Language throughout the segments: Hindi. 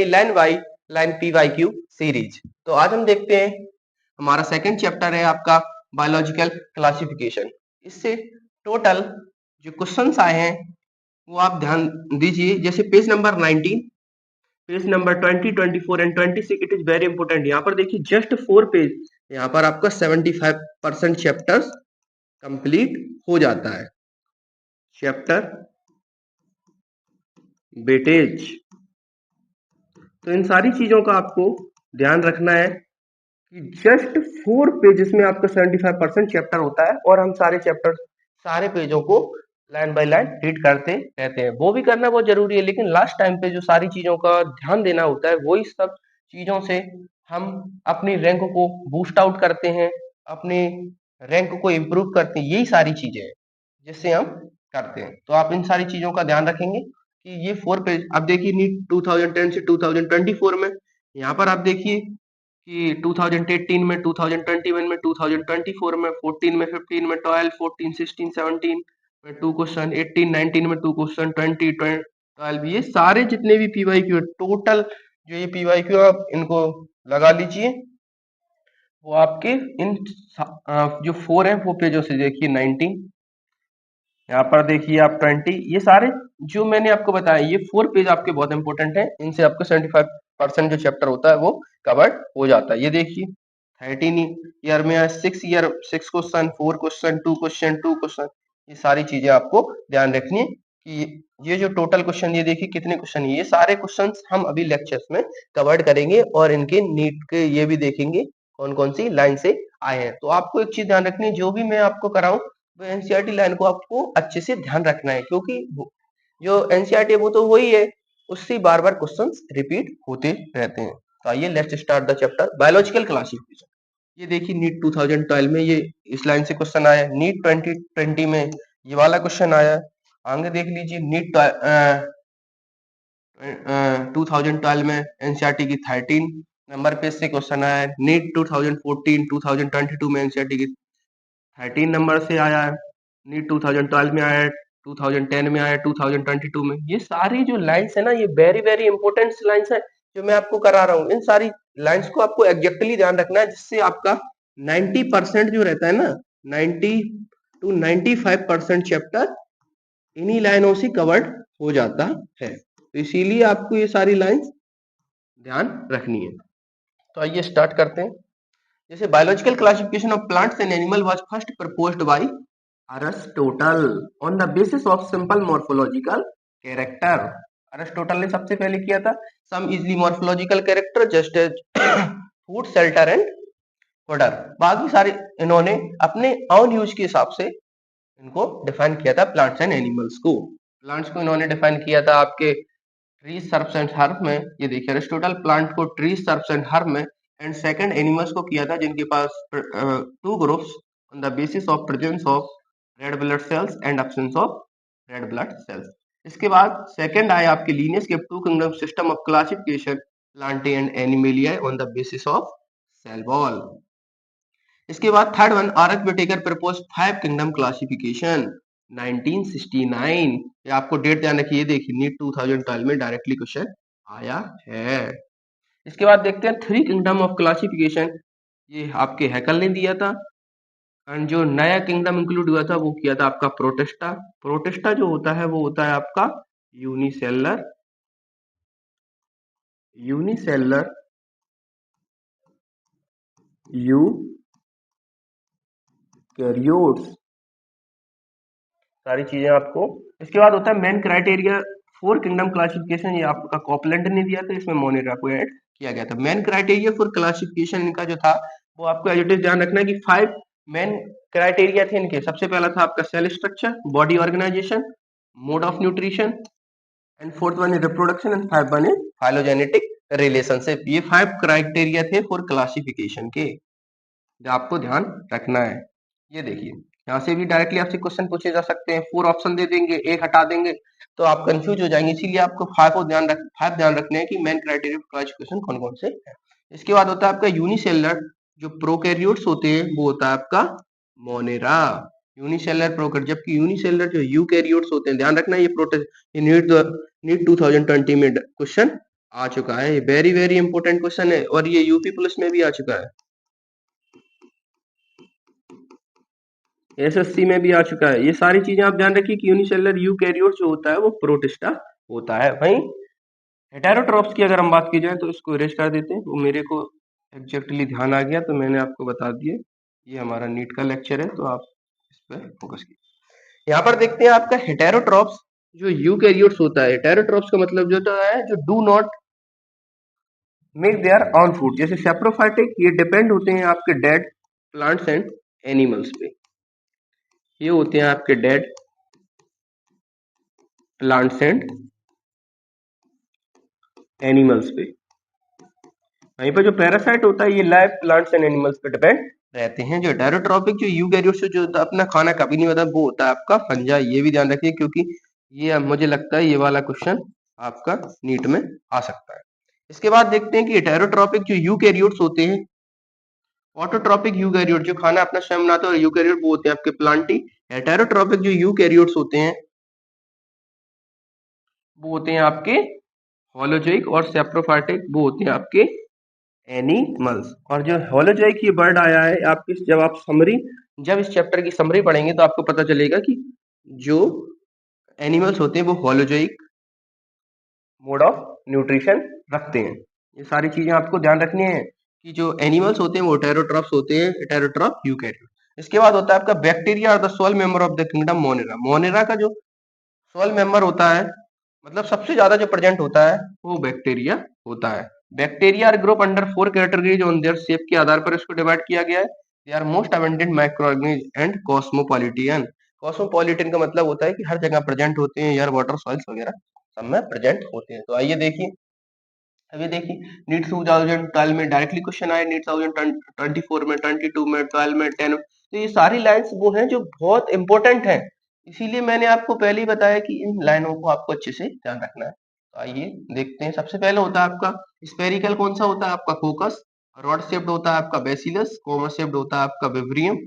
NCERT line by line PYQ series. तो आज हम देखते हैं हमारा सेकंड चैप्टर है आपका बायोलॉजिकल क्लासिफिकेशन। इससे टोटल जो क्वेश्चंस आए हैं वो आप ध्यान दीजिए। जैसे page number 19, page number 20, 24 and 26, it is very important. यहाँ पर देखिए जस्ट 4 पेज, यहाँ पर आपका 75% चैप्टर्स कंप्लीट हो जाता है। चैप्टर वेटेज, तो इन सारी चीजों का आपको ध्यान रखना है कि जस्ट 4 पेजेस में आपका 75% चैप्टर होता है और हम सारे पेजों को लाइन बाय लाइन रीड करते रहते हैं। वो भी करना बहुत जरूरी है, लेकिन लास्ट टाइम पे जो सारी चीजों का ध्यान देना होता है वही सब चीजों से हम अपनी रैंक को बूस्ट आउट करते हैं, अपने रैंक को इम्प्रूव करते हैं। यही सारी चीजें हैं जिससे हम करते हैं। तो आप इन सारी चीजों का ध्यान रखेंगे कि ये 4 पेज। अब देखिए नीट 2010 से 2024 में, यहाँ पर आप देखिए कि 2018 में, 2021 में, 2024 में, 14 में, 15 में, 12, 14, 16, 17 में 2 क्वेश्चन, 18, 19 में 2 क्वेश्चन, 20, 12, ये सारे जितने भी पीवाईक्यू टोटल जो ये पीवाईक्यू आप इनको लगा लीजिए, वो आपके इन जो 4 हैं वो पेजों से देखिए 19, यहाँ पर देखिए आप 20, ये सारे जो मैंने आपको बताया ये 4 पेज आपके बहुत इंपॉर्टेंट है। इनसे आपको 75% जो चैप्टर होता है वो कवर्ड हो जाता है। ये देखिए 13 ईयर में 6 year 6 question, 4 question, 2 question, 2 question, ये सारी चीजें आपको ध्यान रखनी है कि ये जो टोटल क्वेश्चन ये देखिए कितने क्वेश्चन, ये सारे क्वेश्चन हम अभी लेक्चर्स में कवर्ड करेंगे और इनके नीट के ये भी देखेंगे कौन कौन सी लाइन से आए हैं। तो आपको एक चीज ध्यान रखनी है, जो भी मैं आपको कराऊं वो एनसीईआरटी लाइन को आपको अच्छे से ध्यान रखना है, क्योंकि जो एनसीईआरटी वो तो वही है, उससे बार बार क्वेश्चंस रिपीट होते रहते हैं। तो आइए let's start the chapter biological classification. ये देखिए नीट 2012 में ये इस लाइन से क्वेश्चन आया, नीट 2020 में ये वाला क्वेश्चन आया। आगे देख लीजिए नीट 2012 में एनसीईआरटी की 13 नंबर पेज से क्वेश्चन आया है। नीट 2014 2022 में एनसीईआरटी की 13 नंबर से आया है। नीट 2012 में आया है, 2010 में आया है, 2022 में। ये सारी जो लाइंस है ना, ये वेरी वेरी इंपॉर्टेंट लाइंस है जो मैं आपको करा रहा हूँ। इन सारी लाइंस को आपको एग्जैक्टली ध्यान रखना है, जिससे आपका 90% जो रहता है ना, 90 to 95% चैप्टर इन्हीं लाइनों से कवर्ड हो जाता है। तो इसीलिए आपको ये सारी लाइंस ध्यान रखनी है। तो आइए स्टार्ट करते हैं। जैसे biological classification of plants and animal was first proposed by Aristotle on the basis of simple morphological character. Aristotle ने सबसे पहले किया था some easily morphological character just as food, shelter and fodder. बाकी सारे इन्होंने अपने ओन यूज के हिसाब से इनको डिफाइन किया था प्लांट्स एंड एनिमल्स को। प्लांट्स को इन्होंने डिफाइन किया था आपके ट्रीज, सर्ब्स एंड हर्ब में। ये देखिए अरिस्टोटल प्लांट को ट्रीज, सर्ब्स एंड हर्ब में, एंड सेकंड एनिमल्स को किया था जिनके पास 2 groups on the basis of presence of red blood cells and absence of red blood cells. इसके बाद सेकंड आया आपके लीनियस के 2 kingdom system of classification plantae and animalia on the basis of cell wall. इसके बाद third one RH Whittaker propose 5 kingdom classification 1969। ये आपको डेट ध्यान रखिए, देखिए नीट 2012 में डायरेक्टली क्वेश्चन आया है। इसके बाद देखते हैं 3 किंगडम ऑफ क्लासिफिकेशन, ये आपके हैकल ने दिया था। एंड जो नया किंगडम इंक्लूड हुआ था वो किया था आपका प्रोटिस्टा। प्रोटिस्टा जो होता है वो होता है आपका यूनिसेलर यूकैरियोट्स, सारी चीजें आपको। इसके बाद होता है मेन क्राइटेरिया 4 किंगडम क्लासिफिकेशन, ये आपका कॉपलैंड ने दिया था, इसमें मोनेरा को ऐड किया गया था। मेन क्राइटेरिया फॉर क्लासिफिकेशन इनका जो था वो आपको एज इट इज ध्यान रखना है कि 5 मेन क्राइटेरिया थे इनके। सबसे पहला था आपका cell structure, body organisation, mode of nutrition, and fourth one is reproduction, and five one is phylogenetic relationship. ये 5 क्राइटेरिया थे फॉर क्लासिफिकेशन के, जो आपको ध्यान रखना है। ये देखिए यहाँ से भी डायरेक्टली आपसे क्वेश्चन पूछे जा सकते हैं। 4 ऑप्शन दे देंगे, एक हटा देंगे तो आप कंफ्यूज हो जाएंगे। इसीलिए आपको 5 ध्यान रखने हैं कि मेन क्राइटेरिया क्लासिफिकेशन कौन कौन से है। इसके बाद होता है आपका यूनिसेलर, जो प्रोकैरियोट्स होते हैं वो होता है आपका मोनेरा, यूनिसेलर प्रोकैरियोट। जबकि यूनिसेलर जो यूकैरियोट्स होते हैं, ध्यान रखना ये नीट 2020 में क्वेश्चन आ चुका है, वेरी वेरी इंपॉर्टेंट क्वेश्चन है और ये यूपी पुलिस में भी आ चुका है, एसएससी में भी आ चुका है। ये सारी चीजें आप ध्यान रखिए कि यूनिसेलुलर यूकैरियोट जो होता है वो प्रोटिस्टा होता है। वहीं हेटेरोट्रॉप्स की अगर हम बात की जाए तो इसको इरेज कर देते हैं, वो मेरे को एग्जैक्टली ध्यान आ गया तो मैंने आपको बता दिया। ये हमारा नीट का लेक्चर है तो आप इस पर फोकस कीजिए। यहाँ पर देखते हैं आपका हेटेरोट्रॉप्स जो यूकैरियोट्स होता है। हेटेरोट्रॉप्स का मतलब जो होता है जो do not make their on food, जैसे सेप्रोफाइटिक, ये डिपेंड होते हैं आपके डेड प्लांट्स एंड एनिमल्स पे। ये होते हैं आपके डेड प्लांट्स एंड एनिमल्स पे। वहीं पर जो पैरासाइट होता है ये लाइव प्लांट्स एंड एनिमल्स पे डिपेंड रहते हैं। जो हेटेरोट्रॉपिक जो यूकैरियोट्स जो अपना खाना कभी नहीं होता वो होता है आपका फंजाई। ये भी ध्यान रखिए क्योंकि ये मुझे लगता है ये वाला क्वेश्चन आपका नीट में आ सकता है। इसके बाद देखते हैं कि हेटेरोट्रॉपिक जो यूकैरियोट्स होते हैं, ऑटोट्रॉपिक यूकैरियोट जो खाना अपना स्वयं बनाते हैं और यूकैरियोट वो होते हैं आपके प्लांटी। हेटेरोट्रॉपिक जो यूकैरियोट्स होते हैं वो होते हैं आपके होलोजोइक और सेप्रोफाइटिक वो होते हैं आपके एनिमल्स। और जो होलोजोइक ये वर्ड आया है आपके जब इस चैप्टर की समरी पढ़ेंगे तो आपको पता चलेगा कि जो एनिमल्स होते हैं वो होलोजोइक मोड ऑफ न्यूट्रिशन रखते हैं। ये सारी चीजें आपको ध्यान रखनी है कि जो एनिमल्स होते हैं वो हेटेरोट्रॉप्स होते हैं, हेटेरोट्रॉप यूकैरियोट। इसके बाद होता है आपका बैक्टीरिया और the sole member of the kingdom Monera. Monera का जो सोल मेंबर होता है मतलब सबसे ज्यादा जो प्रेजेंट होता है वो बैक्टीरिया होता है। Bacteria are group under 4 categories on their shape के आधार पर इसको डिवाइड किया गया है। They are most abundant microorganism and cosmopolitan. Cosmopolitan का मतलब होता है कि हर जगह प्रेजेंट होते हैं, एयर वाटर सॉइल्स वगैरह सब में प्रेजेंट होते हैं। तो आइए देखिए, अभी देखिए नीट 2012 में डायरेक्टली क्वेश्चन आए, नीट 2024 में, 22 में, 12 में, 10 में। तो ये सारी लाइंस वो हैं जो बहुत इंपॉर्टेंट हैं, इसीलिए मैंने आपको पहले ही बताया कि इन लाइनों को आपको अच्छे से ध्यान रखना है। तो आइए देखते हैं। सबसे पहले होता है आपका स्पेरिकल, कौन सा होता है आपका कोकस। रॉड शेप्ड होता है आपका बेसिलस। कॉमन शेप्ड होता है आपका vibrium.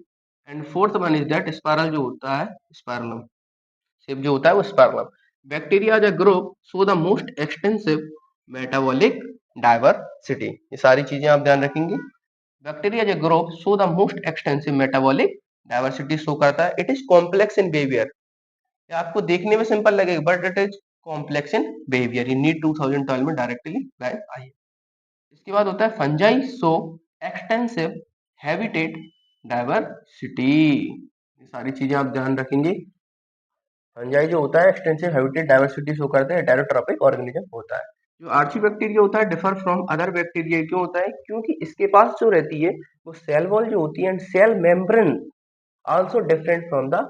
And fourth one is that spiral जो होता है स्पायरलम शेप जो होता है वो spirillum. Bacteria as a group show the most extensive metabolic diversity. ये सारी चीजें आप ध्यान रखेंगे। Bacteria as a group show the most extensive metabolic diversity show करता है। It is complex in behaviour. ये आपको देखने में सिंपल लगेगा but it is complex in behaviour. ये नीट 2012 में डायरेक्टली लाइन आई है। इसके बाद होता है fungi show extensive habitat diversity. ये सारी चीजें आप ध्यान रखेंगे। फंजाई जो होता है एक्सटेंसिव हैबिटेट डाइवर्सिटी शो करते हैं, हेटेरोट्रॉपिक ऑर्गेनिज्म होता है। जो आर्ची बैक्टीरिया होता है डिफर फ्रॉम अदर बैक्टीरिया क्यों होता है, क्योंकि इसके पास जो रहती है वो सेल वॉल जो होती है and cell membrane also different from the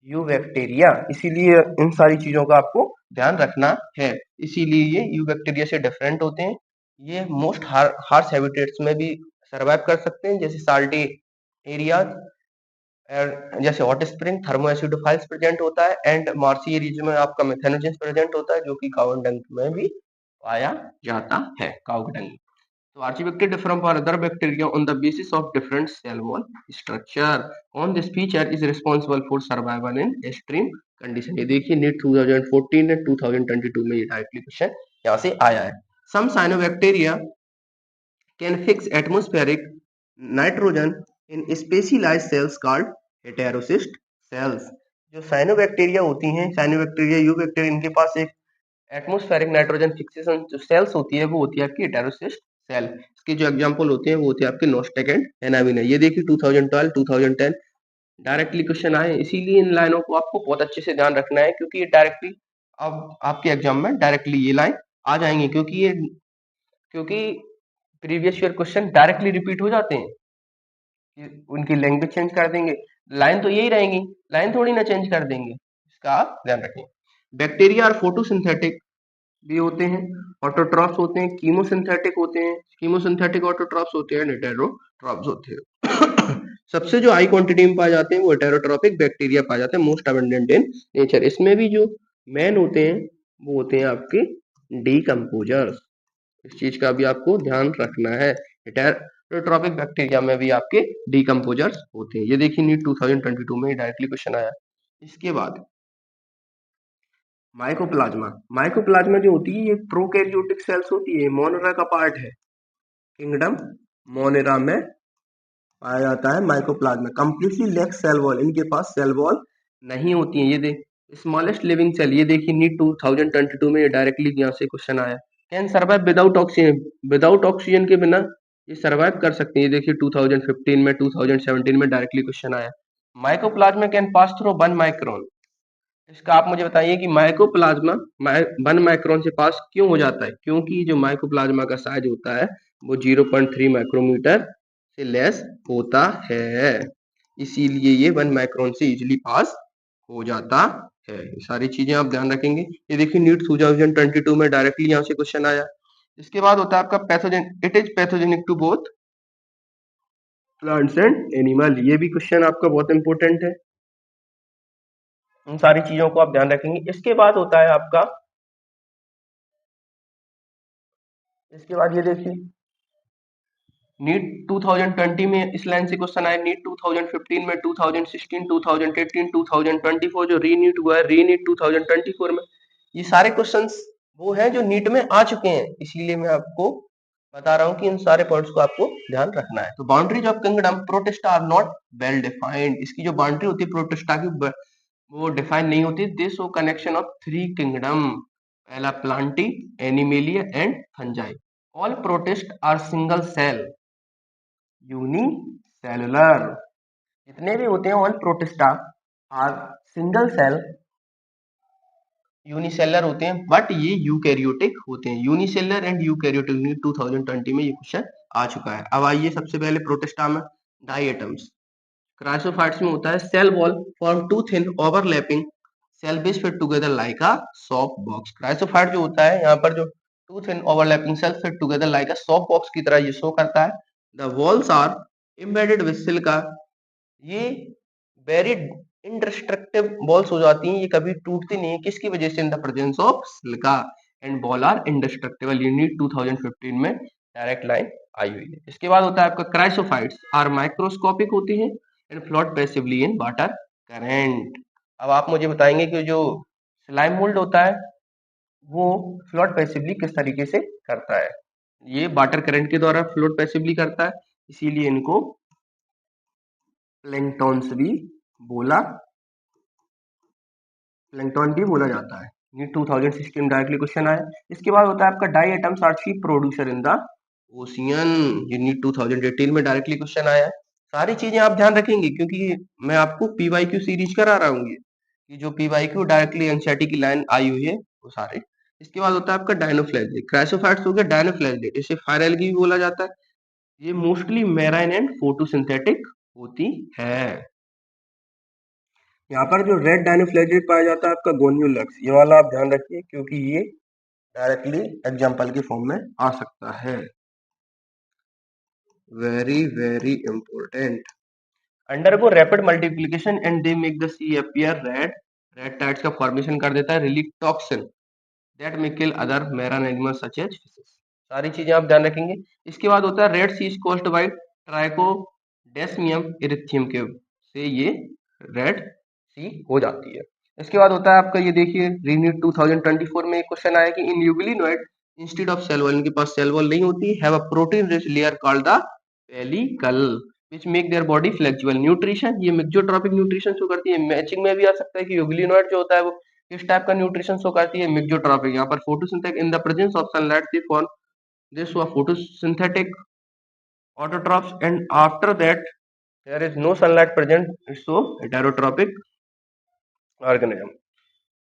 eubacteria. इसीलिए इन सारी चीजों का आपको ध्यान रखना है, इसीलिए ये यू बैक्टीरिया से डिफरेंट होते हैं। ये मोस्ट हार्श हैबिटेट्स में भी सर्वाइव कर सकते हैं, जैसे साल्टी एरियाज जैसे hot spring, thermo acidophiles present होता है एंड मार्सी रीजन में आपका मेथेनोजेंस प्रेजेंट होता है जो कि काउ डंग में भी पाया जाता है, काउ डंग। तो आर्चीबैक्टीरिया differ from other bacteria on the basis of different cell wall structure. On this feature is responsible for survival in extreme condition. ये देखिए नीट 2014 और 2022 में ये डायरेक्टली क्वेश्चन यहाँ से आया है। Some cyanobacteria can fix atmospheric nitrogen in specialized cells called heterocyst cells. जो साइनोबैक्टीरिया होती हैं, साइनोबैक्टीरिया यू बैक्टीरिया, इनके पास एक एटमॉस्फेरिक नाइट्रोजन फिक्सेशन जो सेल्स होती है वो होती है आपकी हेटेरोसिस्ट सेल। इसके जो एग्जांपल होते हैं वो होते हैं आपके नोस्टेक एंड एनाविन। ये देखिए 2012 2010 डायरेक्टली क्वेश्चन आए, इसीलिए इन लाइनों को आपको बहुत अच्छे से ध्यान रखना है क्योंकि ये डायरेक्टली अब आपके एग्जाम में डायरेक्टली ये लाइन आ जाएंगे, क्योंकि previous year question directly repeat हो जाते हैं कि उनकी लैंग्वेज चेंज कर देंगे, लाइन तो यही रहेंगी, लाइन थोड़ी ना चेंज कर देंगे, इसका आप ध्यान रखें। बैक्टीरिया और फोटोसिंथेटिक भी होते हैं, ऑटोट्रॉप्स होते हैं, कीमोसिंथेटिक होते हैं, कीमोसिंथेटिक ऑटोट्रॉप्स होते हैं, हेटेरोट्रॉप्स होते हैं। सबसे जो हाई क्वांटिटी में पाए जाते हैं वो हेटेरोट्रॉपिक बैक्टीरिया पाए जाते हैं, मोस्ट अबंडेंट इन नेचर। इसमें भी जो मेन होते हैं वो होते हैं आपके डीकम्पोजर्स। इस चीज का भी आपको ध्यान रखना है। हेटेरोट्रॉपिक बैक्टीरिया में भी आपके डीकम्पोजर्स होते हैं। ये देखिए नीट 2022 में डायरेक्टली क्वेश्चन आया। इसके बाद माइकोप्लाज्मा, माइकोप्लाज्मा जो होती है ये प्रोकैरियोटिक सेल्स होती है, मोनेरा का पार्ट है, किंगडम मोनेरा में पाया जाता है mycoplasma. Completely lacks cell wall, इनके पास सेल वॉल नहीं होती है। ये देख स्मॉलेस्ट लिविंग सेल, ये देखिए नीट 2022 में ये डायरेक्टली यहाँ से क्वेश्चन आया। Can survive without oxygen, without oxygen के बिना ये सर्वाइव कर सकते हैं। ये देखिए 2015 में 2017 में डायरेक्टली क्वेश्चन आया। Mycoplasma can pass through 1 micron, इसका आप मुझे बताइए कि माइकोप्लाज्मा 1 माइक्रोन से पास क्यों हो जाता है। क्योंकि जो माइकोप्लाज्मा का साइज होता है वो 0.3 माइक्रोमीटर से लेस होता है, इसीलिए ये 1 माइक्रोन से इजीली पास हो जाता है। ये सारी चीजें आप ध्यान रखेंगे। ये देखिए नीट 2022 में डायरेक्टली यहाँ से क्वेश्चन आया। इसके बाद होता है आपका pathogen, it is pathogenic to both plants and animal, ये भी क्वेश्चन आपका बहुत इंपॉर्टेंट है। उन सारी चीजों को आप ध्यान रखेंगे। इसके बाद होता है आपका, इसके बाद ये देखिए नीट 2020 में इस लाइन से क्वेश्चन आए, नीट 2015 में, 2016, 2018, 2024 जो रीनीट हुआ है, रीनीट 2024 में, ये सारे क्वेश्चंस वो हैं जो नीट में आ चुके हैं, इसीलिए मैं आपको बता रहा हूँ कि इन सारे पॉइंट्स को आपको ध्यान रखना है। तो boundaries of kingdom Protista are not well defined, इसकी जो बाउंड्री होती है प्रोटिस्टा की वो डिफाइन नहीं होती। This show connection of 3 kingdom, पहला plantae, animalia and fungi. All protist are single cell unicellular, जितने भी होते हैं all protista are single cell unicellular होते हैं, बट ये यूकैरियोटिक होते हैं। यूनिसेलर एंड यूकैरियोटिक नीट 2020 में ये क्वेश्चन आ चुका है। अब आइए सबसे पहले प्रोटिस्टा में डाई एटम्स। क्राइसोफाइट्स में होता है cell wall form two thin overlapping cell base fit together like a soft box. Chrysophyte जो होता है यहाँ पर जो two thin overlapping cell fit together like a soft box की तरह ये शो करता है। The walls are embedded with silica, ये वेरी इंडिस्ट्रक्टिव बॉल्स हो जाती हैं, ये कभी टूटती नहीं है, किसकी वजह से, in the presence of silica, and ball are indestructible, ये नीट 2015 में डायरेक्ट लाइन आई हुई है। इसके बाद होता है आपका क्राइसोफाइट्स आर माइक्रोस्कोपिक होती हैं and float passively in water current. अब आप मुझे बताएंगे कि जो स्लाइम मोल्ड होता है वो फ्लोट पैसिवली किस तरीके से करता है। ये वाटर करंट के द्वारा फ्लोट पैसिवली करता है, इसीलिए इनको प्लैंक्टॉन्स भी बोला, प्लैंक्टन भी बोला जाता है। नीट 2016 डायरेक्टली क्वेश्चन आया। इसके बाद होता है आपका diatoms are chief producer in the ocean, ये नीट 2018 में डायरेक्टली क्वेश्चन आया है। सारी चीजें आप ध्यान रखेंगे क्योंकि मैं आपको पीवाईक्यू सीरीज करा रहा हूँ, ये जो पीवाईक्यू डायरेक्टली एनसीईआरटी की लाइन आई हुई है वो सारे। इसके बाद होता है आपका डायनोफ्लैजिलेट, क्राइसोफाइट्स हो गया डायनोफ्लैजिलेट, इसे फायर एलगी भी बोला जाता है। ये मोस्टली मेराइन एंड फोटोसिंथेटिक होती है। यहाँ पर जो रेड डायनोफ्लैजिलेट पाया जाता है आपका गोनियोलैक्स, ये वाला आप ध्यान रखिए क्योंकि ये डायरेक्टली एग्जाम्पल के फॉर्म में आ सकता है। Very very important. Undergo rapid multiplication and they make the sea appear red, red tides का फॉर्मेशन कर देता है, release toxin that may kill other marine animals such as fishes. सारी चीजें आप ध्यान रखेंगे। इसके बाद होता है red sea is caused by trichodesmium erythraeum के से ये रेड सी हो जाती है। इसके बाद होता है आपका, ये देखिए रीनीट 2024 में एक क्वेश्चन आया कि in euglenoid instead of cell wall, इनके पास सेल वॉल नहीं होती, have a protein rich layer called the pellicle which make their body flexible। Nutrition, ये मिक्सोट्रॉपिक न्यूट्रिशन शो करती है। मैचिंग में भी आ सकता है कि यूग्लिनोइड जो होता है वो किस टाइप का न्यूट्रिशन शो करती है, मिक्सोट्रॉपिक। यहाँ पर photosynthetic in the presence of sunlight they form this हुआ photosynthetic autotrophs, and after that there is no sunlight present, it's so heterotrophic organism।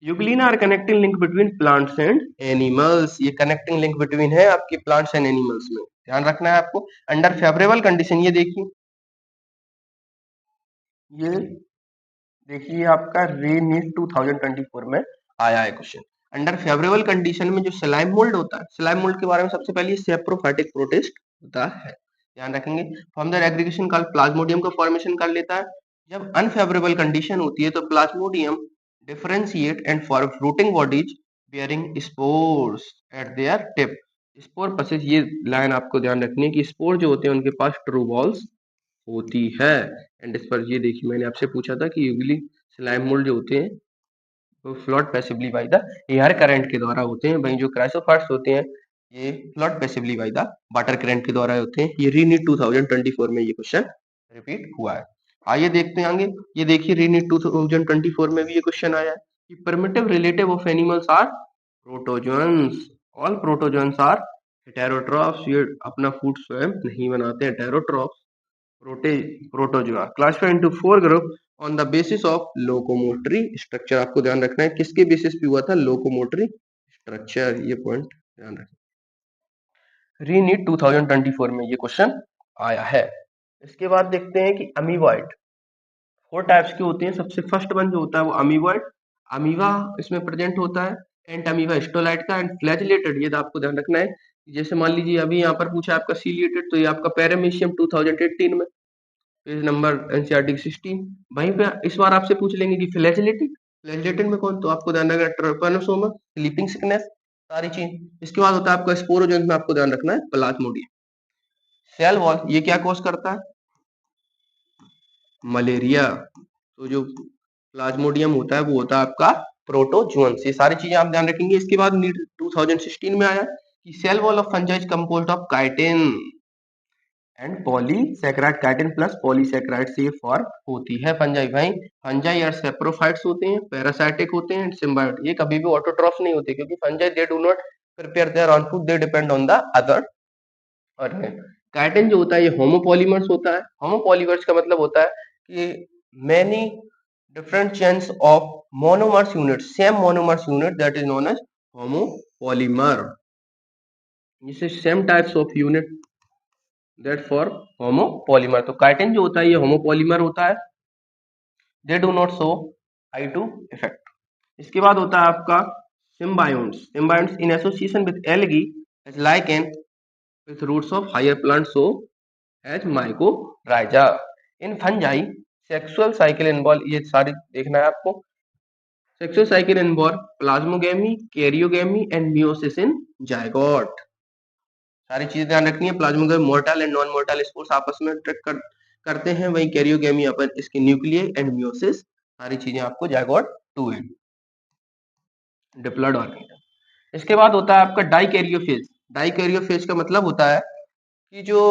Euglena are connecting link between plants and animals, ये कनेक्टिंग लिंक बिटवीन है आपके प्लांट्स एंड एनिमल्स में, ध्यान रखना है आपको। अंडर फेवरेबल कंडीशन, ये देखिए, ये देखिए आपका रीनीट 2024 में आया है क्वेश्चन। अंडर फेवरेबल कंडीशन में जो स्लाइम मोल्ड होता है, स्लाइम मोल्ड के बारे में सबसे पहले सेप्रोफाइटिक प्रोटिस्ट होता है, ध्यान रखेंगे। From the aggregation called Plasmodium का फॉर्मेशन कर लेता है। जब अनफेवरेबल कंडीशन होती है तो Plasmodium differentiate and form fruiting bodies bearing spores eight there tip. Spore possesses, ये लाइन आपको ध्यान रखनी है कि स्पोर जो होते हैं उनके पास ट्रू बॉल्स होती है। एंड इस पर ये देखिए मैंने आपसे पूछा था कि यूजली स्लाइम मोल्ड जो होते हैं तो float passively by the air current के द्वारा होते हैं। वहीं जो क्राइसोफाइट्स होते हैं ये float passively by the water current के द्वारा होते हैं। ये रीनीट 2024 में ये क्वेश्चन रिपीट हुआ है। आइए देखते हैं आगे। ये देखिए रीनीट 2024 में भी ये क्वेश्चन आया है कि primitive relative of animals are protozoans. All protozoans are heterotrophs. ये अपना फूड स्वयं नहीं बनाते हैं, heterotrophs. Protozoa classified into 4 group on the basis of locomotory structure. आपको ध्यान रखना है किसके बेसिस पे हुआ था, लोकोमोटरी स्ट्रक्चर। ये पॉइंट ध्यान रखना। रीनीट 2024 में ये क्वेश्चन आया है। इसके बाद देखते हैं कि अमीबॉइड 4 टाइप्स के होते हैं। सबसे फर्स्ट वन जो होता है वो अमीबॉइड, अमीबा इसमें प्रेजेंट होता है, एंड अमीबा हिस्टोलाइट का, एंड फ्लैजिलेटेड। ये तो आपको ध्यान रखना है। जैसे मान लीजिए अभी यहाँ पर पूछा आपका सीलिएटेड, तो ये आपका पैरामीशियम 2018 में, पेज नंबर एनसीईआरटी 16। वहीं पे इस बार आपसे पूछ लेंगे कि फ्लैजिलेटेड, फ्लैजिलेटेड में कौन, तो आपको ध्यान रखना है ट्रिपैनोसोमा, स्लीपिंग सिकनेस, सारी चीज। इसके बाद होता है आपका स्पोरोजोन्स में, आपको ध्यान रखना है प्लाज्मोडियम। सेल वॉल ये क्या कॉज करता है, मलेरिया। तो जो प्लाज्मोडियम होता है वो होता है आपका प्रोटोजोन्स। ये सारी चीजें आप ध्यान रखेंगे। इसके बाद नीट 2016 में आया कि cell wall of fungi is composed of chitin and polysaccharide. Chitin plus polysaccharide से ये फॉर्म होती है फंजाई। भाई फंजाई और सेप्रोफाइट्स होते हैं, पैरासाइटिक होते हैं, सिम्बायोट। ये कभी भी ऑटोट्रॉफ नहीं होते, क्योंकि fungi they do not prepare their own food, they depend on the other organ. Chitin जो होता है ये होमोपॉलीमर्स होता है। होमोपॉलीमर्स का मतलब होता है कि many different chains of monomers unit, same monomers unit, that is known as homopolymer. This is same types of unit that for homopolymer। तो काइटिन जो होता है ये होमोपॉलीमर होता है, they do not show I2 effect। इसके बाद होता है आपका symbionts। symbionts in association with algae as lichen with roots of higher plants so as mycorrhiza। in fungi sexual cycle involve, ये सारी देखना है आपको। Sexual cycle involve plasmogamy, karyogamy and meiosis in zygote। सारी चीजें ध्यान रखनी है। Plasmogamy mortar and non mortar spores आपस में करते हैं। वहीं कैरियोगेमी अपन इसके न्यूक्लियर एंड मियोसिस, सारी चीजें आपको जायगोट 2 एंड डिप्लॉयड ऑर्गेनिज्म। इसके बाद होता है आपका डाइकैरियोफेज। डाइकैरियोफेज का मतलब होता है कि जो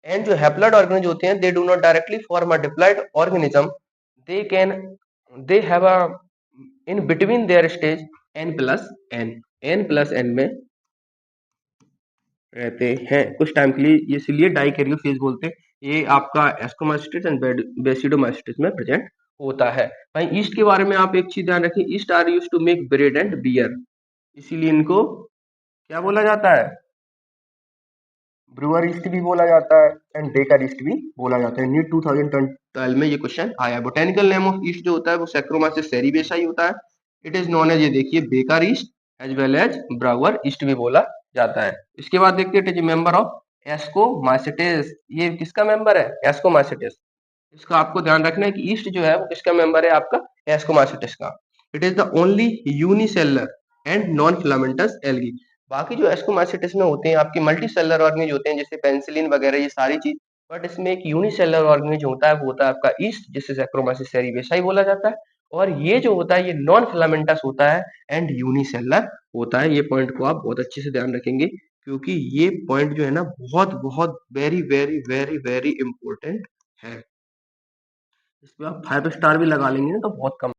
एंड जो हैप्लॉयड ऑर्गेनिज्म होते हैं, they do not directly form a diploid organism, they have a in between their stage n+n में रहते हैं कुछ टाइम के लिए, इसलिए डाइकैरियोफेज बोलते हैं। ये आपका एस्कोमाइसिट्स एंड बेसिडोमाइसिट्स में प्रेजेंट होता है। भाई ईस्ट के बारे में आप एक चीज ध्यान रखिए, yeast are used to make bread and beer, इसीलिए इनको क्या बोला जाता है, ब्रूअर ईस्ट भी बोला जाता है एंड बेकर ईस्ट भी बोला जाता है। नीट 2012 में ये क्वेश्चन आया। बोटेनिकल नेम ऑफ ईस्ट जो होता है वो सैक्रोमाइसिस सेरिबेसा ही होता है। इट इज नोन एज, ये देखिए, baker yeast as well as brewer yeast भी बोला जाता है। इसके बाद देखते हैं it is member of ascomycetes. ये किसका मेंबर है, एस्कोमाइसिट्स। इसका आपको ध्यान रखना है कि ईस्ट जो है वो किसका मेंबर है, आपका एस्कोमाइसिट्स का। It is the only unicellular and non filamentous algae. बाकी जो एस्कोमाइसिट्स में होते हैं आपके मल्टी सेलर ऑर्गेनिज होते हैं, जैसे पेनिसिलिन वगैरह, ये सारी चीज। बट इसमें एक यूनिसेलर ऑर्गेनिज होता है, वो होता है आपका ईस्ट, जिसे सैक्रोमाइसिस सेरिबेसा ही बोला जाता है। और ये जो होता है ये नॉन फिलामेंटस होता है एंड यूनिसेलर होता है। ये पॉइंट को आप बहुत अच्छे से ध्यान रखेंगे, क्योंकि ये पॉइंट जो है ना बहुत बहुत very very very very important है। इस पे आप 5 स्टार भी लगा लेंगे ना तो बहुत कम